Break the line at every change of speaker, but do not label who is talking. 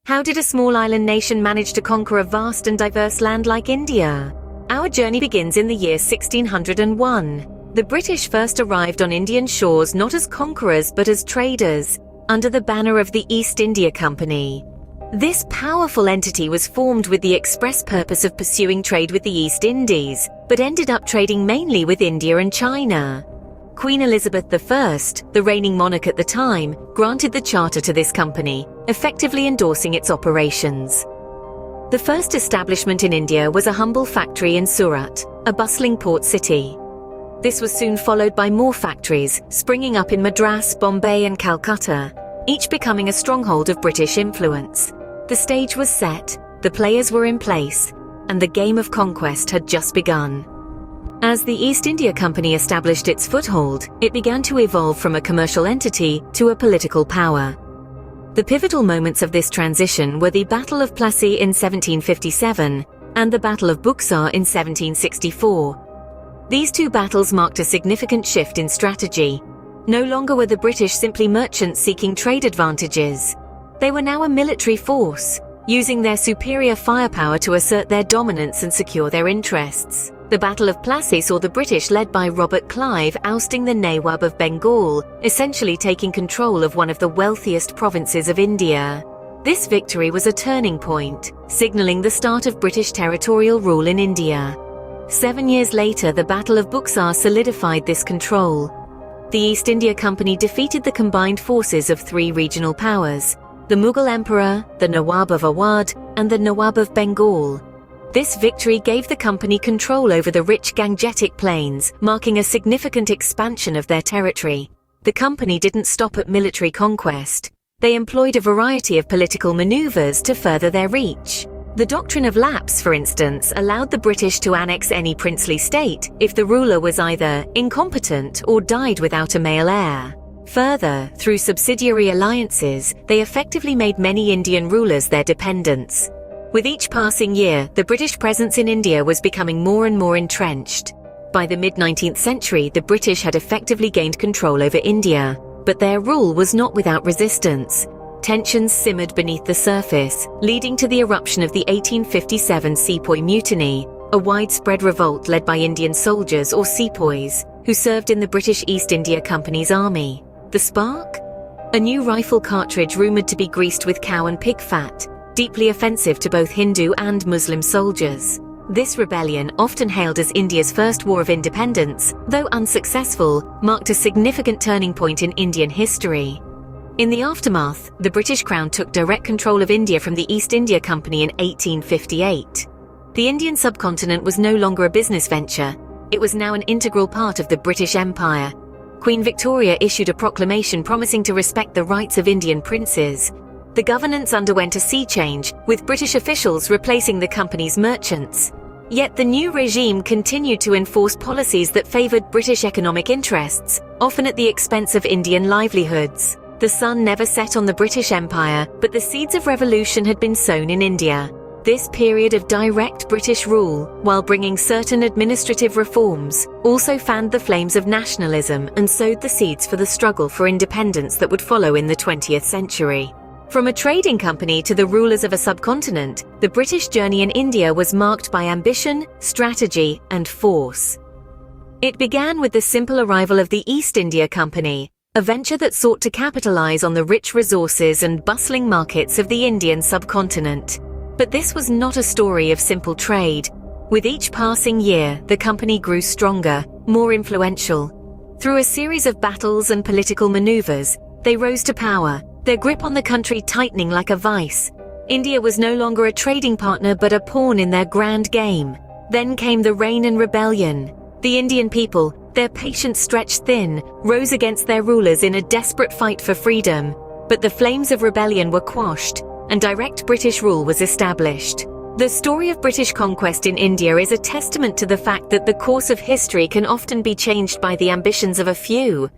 How did a small island nation manage to conquer a vast and diverse land like India? Our journey begins in the year 1601. The British first arrived on Indian shores not as conquerors but as traders, under the banner of the East India Company. This powerful entity was formed with the express purpose of pursuing trade with the East Indies, but ended up trading mainly with India and China. Queen Elizabeth I, the reigning monarch at the time, granted the charter to this company, effectively endorsing its operations. The first establishment in India was a humble factory in Surat, a bustling port city. This was soon followed by more factories, springing up in Madras, Bombay and Calcutta, each becoming a stronghold of British influence. The stage was set, the players were in place, and the game of conquest had just begun. As the East India Company established its foothold, it began to evolve from a commercial entity to a political power. The pivotal moments of this transition were the Battle of Plassey in 1757 and the Battle of Buxar in 1764. These two battles marked a significant shift in strategy. No longer were the British simply merchants seeking trade advantages. They were now a military force, using their superior firepower to assert their dominance and secure their interests. The Battle of Plassey saw the British led by Robert Clive ousting the Nawab of Bengal, essentially taking control of one of the wealthiest provinces of India. This victory was a turning point, signaling the start of British territorial rule in India. 7 years later, the Battle of Buxar solidified this control. The East India Company defeated the combined forces of three regional powers: the Mughal Emperor, the Nawab of Awadh, and the Nawab of Bengal. This victory gave the company control over the rich Gangetic plains, marking a significant expansion of their territory. The company didn't stop at military conquest. They employed a variety of political maneuvers to further their reach. The doctrine of lapse, for instance, allowed the British to annex any princely state if the ruler was either incompetent or died without a male heir. Further, through subsidiary alliances, they effectively made many Indian rulers their dependents. With each passing year, the British presence in India was becoming more and more entrenched. By the mid-19th century, the British had effectively gained control over India, but their rule was not without resistance. Tensions simmered beneath the surface, leading to the eruption of the 1857 Sepoy Mutiny, a widespread revolt led by Indian soldiers or sepoys, who served in the British East India Company's army. The spark? A new rifle cartridge rumoured to be greased with cow and pig fat, deeply offensive to both Hindu and Muslim soldiers. This rebellion, often hailed as India's first war of independence, though unsuccessful, marked a significant turning point in Indian history. In the aftermath, the British Crown took direct control of India from the East India Company in 1858. The Indian subcontinent was no longer a business venture. It was now an integral part of the British Empire. Queen Victoria issued a proclamation promising to respect the rights of Indian princes. The governance underwent a sea change, with British officials replacing the company's merchants. Yet the new regime continued to enforce policies that favoured British economic interests, often at the expense of Indian livelihoods. The sun never set on the British Empire, but the seeds of revolution had been sown in India. This period of direct British rule, while bringing certain administrative reforms, also fanned the flames of nationalism and sowed the seeds for the struggle for independence that would follow in the 20th century. From a trading company to the rulers of a subcontinent, the British journey in India was marked by ambition, strategy, and force. It began with the simple arrival of the East India Company, a venture that sought to capitalize on the rich resources and bustling markets of the Indian subcontinent. But this was not a story of simple trade. With each passing year, the company grew stronger, more influential. Through a series of battles and political maneuvers, they rose to power, their grip on the country tightening like a vice. India was no longer a trading partner but a pawn in their grand game. Then came the reign and rebellion. The Indian people, their patience stretched thin, rose against their rulers in a desperate fight for freedom. But the flames of rebellion were quashed, and direct British rule was established. The story of British conquest in India is a testament to the fact that the course of history can often be changed by the ambitions of a few.